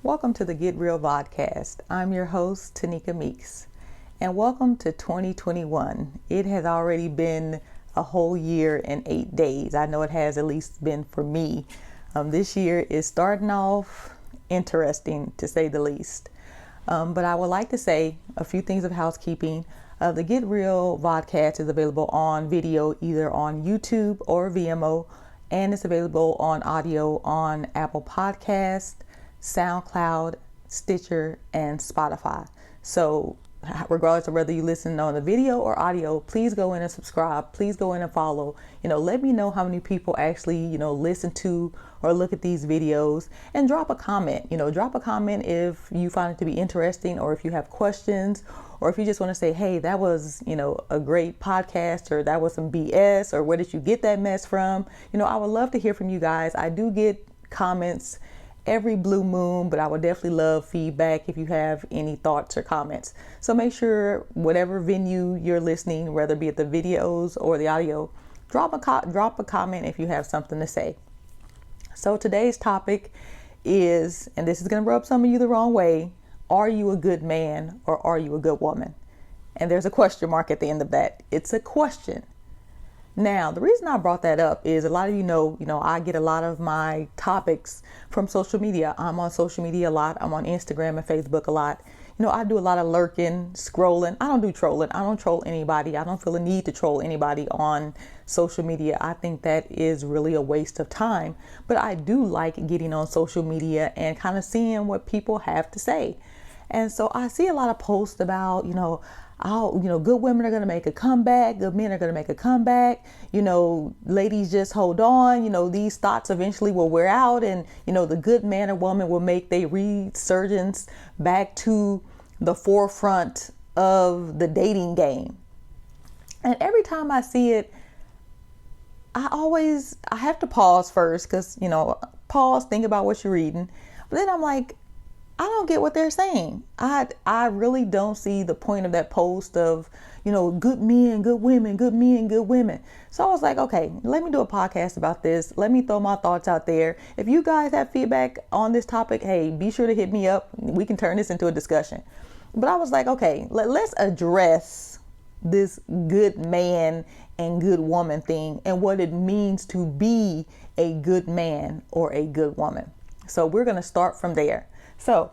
Welcome to the Get Real Vodcast. I'm your host, Tanika Meeks, and welcome to 2021. It has already been a whole year and 8 days. I know it has at least been for me. This year is starting off interesting, to say the least. But I would like to say a few things of housekeeping. The Get Real Vodcast is available on video either on YouTube or Vimeo, and it's available on audio on Apple Podcasts, SoundCloud, Stitcher, and Spotify. So regardless of whether you listen on the video or audio, please go in and subscribe. Please go in and follow. Let me know how many people actually, listen to or look at these videos, and drop a comment. Drop a comment if you find it to be interesting, or if you have questions, or if you just want to say, hey, that was, a great podcast, or that was some BS, or where did you get that mess from? I would love to hear from you guys. I do get comments every blue moon, but I would definitely love feedback if you have any thoughts or comments. So make sure whatever venue you're listening, whether it be at the videos or the audio, drop a comment if you have something to say. So today's topic is, and this is going to rub some of you the wrong way, are you a good man or are you a good woman? And there's a question mark at the end of that. It's a question. Now, the reason I brought that up is a lot of you know, I get a lot of my topics from social media. I'm on social media a lot. I'm on Instagram and Facebook a lot. I do a lot of lurking, scrolling. I don't do trolling. I don't troll anybody. I don't feel a need to troll anybody on social media. I think that is really a waste of time. But I do like getting on social media and kind of seeing what people have to say. And so I see a lot of posts about, good women are going to make a comeback. Good men are going to make a comeback. Ladies, just hold on. These thoughts eventually will wear out, and, the good man or woman will make their resurgence back to the forefront of the dating game. And every time I see it, I have to pause first because, pause, think about what you're reading. But then I'm like, I don't get what they're saying. I really don't see the point of that post of, good men, good women, good men, good women. So I was like, okay, let me do a podcast about this. Let me throw my thoughts out there. If you guys have feedback on this topic, hey, be sure to hit me up. We can turn this into a discussion. But I was like, okay, let's address this good man and good woman thing and what it means to be a good man or a good woman. So we're going to start from there. So,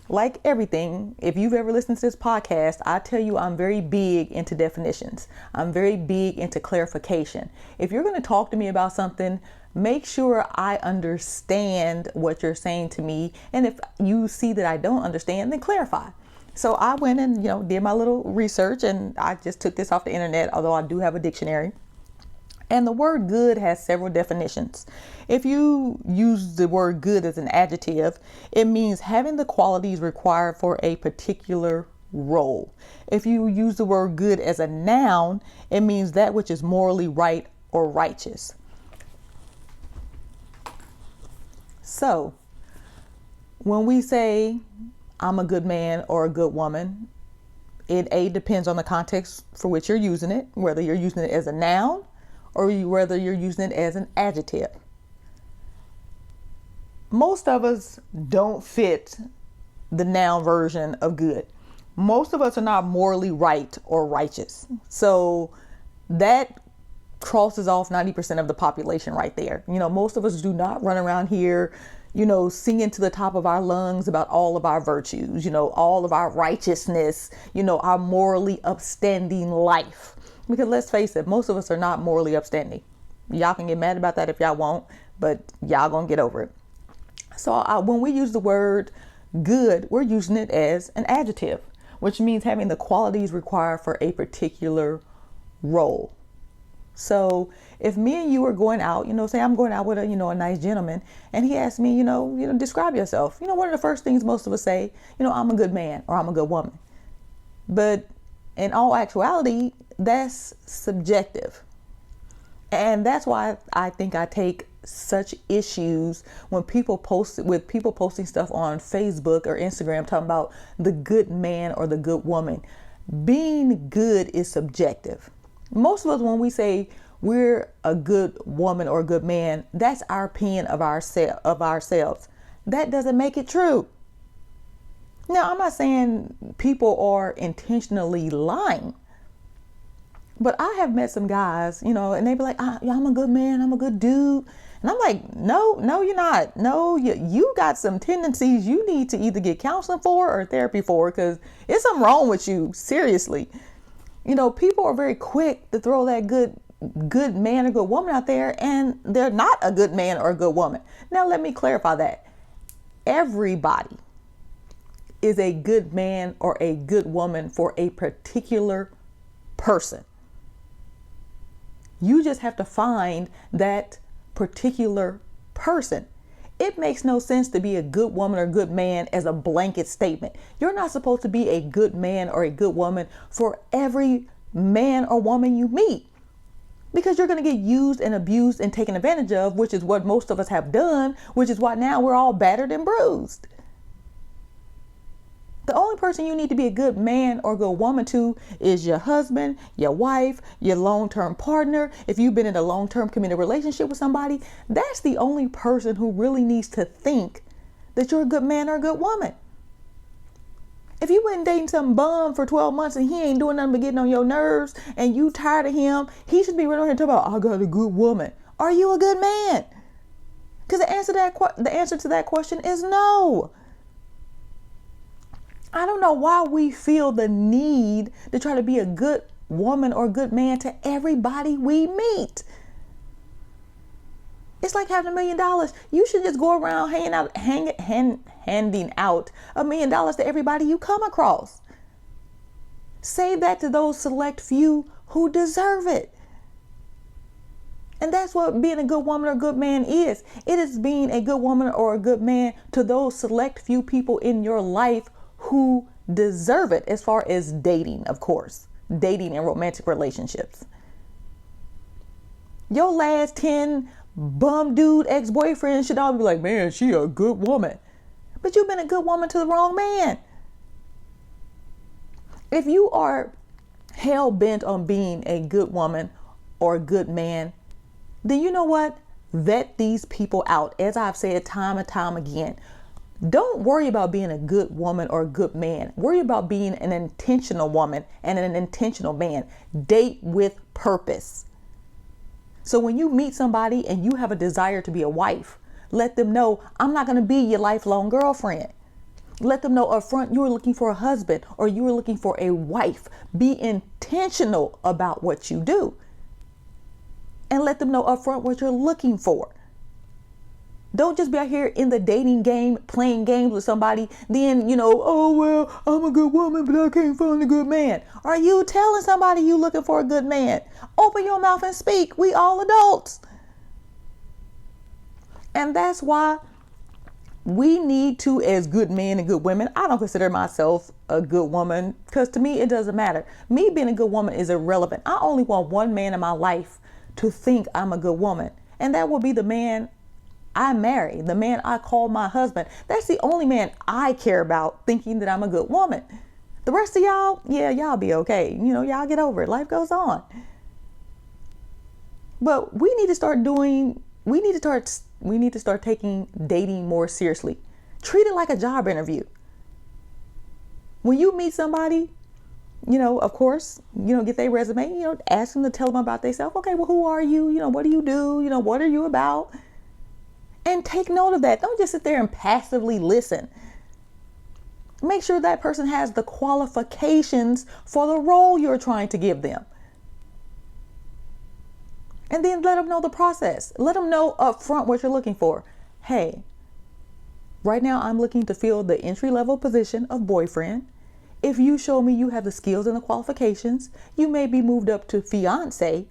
like everything, if you've ever listened to this podcast, I tell you I'm very big into definitions. I'm very big into clarification. If you're going to talk to me about something, make sure I understand what you're saying to me. And if you see that I don't understand, then clarify. So I went and, did my little research, and I just took this off the internet, although I do have a dictionary. And the word good has several definitions. If you use the word good as an adjective, it means having the qualities required for a particular role. If you use the word good as a noun, it means that which is morally right or righteous. So, when we say I'm a good man or a good woman, it depends on the context for which you're using it, whether you're using it as a noun or whether you're using it as an adjective. Most of us don't fit the noun version of good. Most of us are not morally right or righteous. So that crosses off 90% of the population right there. Most of us do not run around here, singing to the top of our lungs about all of our virtues, all of our righteousness, our morally upstanding life. Because let's face it, most of us are not morally upstanding. Y'all can get mad about that if y'all want, but y'all gonna get over it. So when we use the word good, we're using it as an adjective, which means having the qualities required for a particular role. So if me and you are going out, say I'm going out with a nice gentleman, and he asked me, describe yourself. One of the first things most of us say, I'm a good man or I'm a good woman. But in all actuality, that's subjective. And that's why I think I take such issues when people posting stuff on Facebook or Instagram talking about the good man or the good woman. Being good is subjective. Most of us, when we say we're a good woman or a good man, that's our opinion of ourselves. That doesn't make it true. Now, I'm not saying people are intentionally lying, but I have met some guys, and they be like, I'm a good man, I'm a good dude. And I'm like, no, you're not. No, you got some tendencies you need to either get counseling for or therapy for, because there's something wrong with you, seriously. People are very quick to throw that good man or good woman out there, and they're not a good man or a good woman. Now, let me clarify that. Everybody is a good man or a good woman for a particular person. You just have to find that particular person. It makes no sense to be a good woman or good man as a blanket statement. You're not supposed to be a good man or a good woman for every man or woman you meet, because you're going to get used and abused and taken advantage of, which is what most of us have done, which is why now we're all battered and bruised. The only person you need to be a good man or good woman to is your husband, your wife, your long-term partner. If you've been in a long-term committed relationship with somebody, that's the only person who really needs to think that you're a good man or a good woman. If you been dating some bum for 12 months and he ain't doing nothing but getting on your nerves and you tired of him, he should be running around here talking about, I got a good woman. Are you a good man? Because the answer to that question is no. I don't know why we feel the need to try to be a good woman or good man to everybody we meet. It's like having $1 million. You should just go around handing out $1 million to everybody you come across. Save that to those select few who deserve it. And that's what being a good woman or a good man is. It is being a good woman or a good man to those select few people in your life who deserve it, as far as dating, of course, dating and romantic relationships. Your last 10 bum dude ex-boyfriends should all be like, man, she a good woman. But you've been a good woman to the wrong man. If you are hell bent on being a good woman or a good man, then you know what? Vet these people out. As I've said time and time again, don't worry about being a good woman or a good man. Worry about being an intentional woman and an intentional man. Date with purpose. So when you meet somebody and you have a desire to be a wife, let them know, I'm not going to be your lifelong girlfriend. Let them know up front you are looking for a husband or you are looking for a wife. Be intentional about what you do. And let them know up front what you're looking for. Don't just be out here in the dating game, playing games with somebody. Then, oh, well, I'm a good woman, but I can't find a good man. Are you telling somebody you looking for a good man? Open your mouth and speak. We all adults. And that's why we need to, as good men and good women, I don't consider myself a good woman because to me, it doesn't matter. Me being a good woman is irrelevant. I only want one man in my life to think I'm a good woman. And that will be the man I marry, the man I call my husband. That's the only man I care about thinking that I'm a good woman. The rest of y'all, yeah, y'all be okay. Y'all get over it. Life goes on. But we need to start taking dating more seriously. Treat it like a job interview. When you meet somebody, of course, get their resume, ask them to tell them about themselves. Okay, well, who are you? What do you do? What are you about? And take note of that. Don't just sit there and passively listen. Make sure that person has the qualifications for the role you're trying to give them. And then let them know the process. Let them know up front what you're looking for. Hey, right now I'm looking to fill the entry-level position of boyfriend. If you show me you have the skills and the qualifications, you may be moved up to fiance.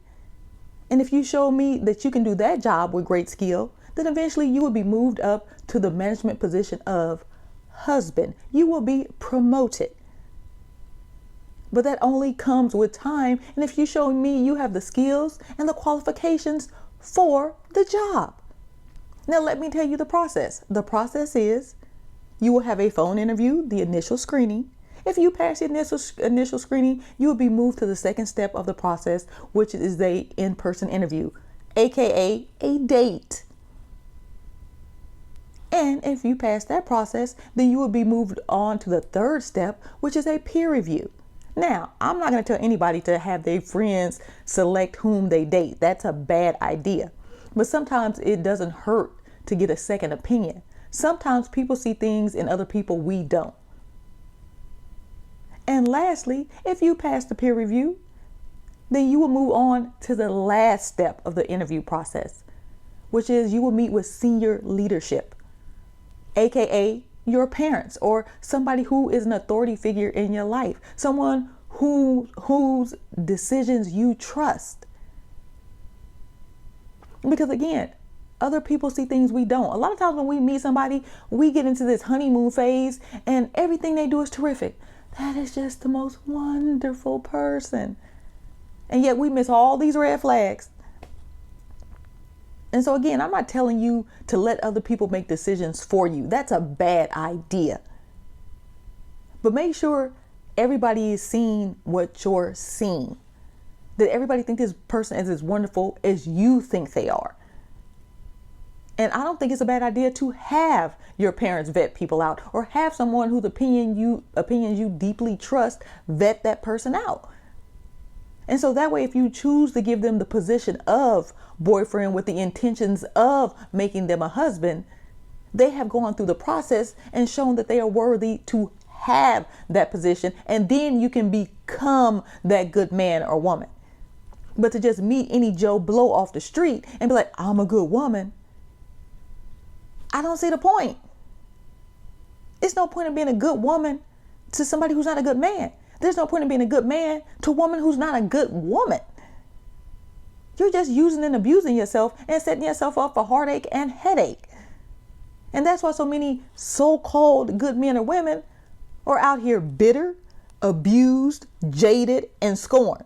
And if you show me that you can do that job with great skill, then eventually you will be moved up to the management position of husband. You will be promoted. But that only comes with time. And if you show me you have the skills and the qualifications for the job. Now, let me tell you the process. The process is you will have a phone interview, the initial screening. If you pass the initial screening, you will be moved to the second step of the process, which is the in-person interview, aka a date. And if you pass that process, then you will be moved on to the third step, which is a peer review. Now, I'm not going to tell anybody to have their friends select whom they date. That's a bad idea. But sometimes it doesn't hurt to get a second opinion. Sometimes people see things in other people we don't. And lastly, if you pass the peer review, then you will move on to the last step of the interview process, which is you will meet with senior leadership, aka your parents or somebody who is an authority figure in your life, someone whose decisions you trust. Because again, other people see things we don't. A lot of times when we meet somebody, we get into this honeymoon phase and everything they do is terrific. That is just the most wonderful person. And yet we miss all these red flags. And so again, I'm not telling you to let other people make decisions for you. That's a bad idea. But make sure everybody is seeing what you're seeing. That everybody think this person is as wonderful as you think they are. And I don't think it's a bad idea to have your parents vet people out or have someone whose opinions you deeply trust vet that person out. And so that way, if you choose to give them the position of boyfriend with the intentions of making them a husband, they have gone through the process and shown that they are worthy to have that position. And then you can become that good man or woman. But to just meet any Joe Blow off the street and be like, I'm a good woman, I don't see the point. It's no point in being a good woman to somebody who's not a good man. There's no point in being a good man to a woman who's not a good woman. You're just using and abusing yourself and setting yourself up for heartache and headache. And that's why so many so-called good men or women are out here bitter, abused, jaded, and scorned.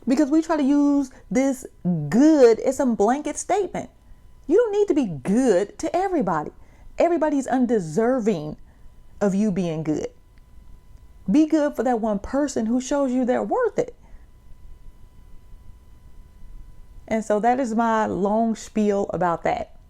Because we try to use this good as a blanket statement. You don't need to be good to everybody. Everybody's undeserving of you being good. Be good for that one person who shows you they're worth it. And so that is my long spiel about that.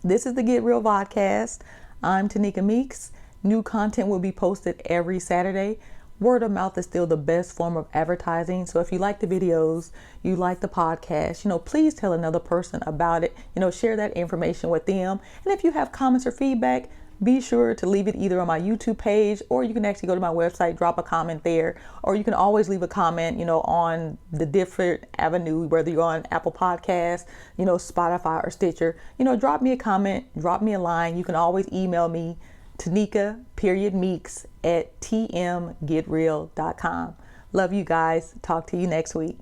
This is the Get Real Vodcast. I'm Tanika Meeks. New content will be posted every Saturday. Word of mouth is still the best form of advertising. So if you like the videos, you like the podcast, please tell another person about it. Share that information with them. And if you have comments or feedback, be sure to leave it either on my YouTube page, or you can actually go to my website, drop a comment there, or you can always leave a comment, on the different avenue, whether you're on Apple Podcasts, Spotify or Stitcher. Drop me a comment, drop me a line. You can always email me, Tanika.Meeks@tmgetreal.com. Love you guys. Talk to you next week.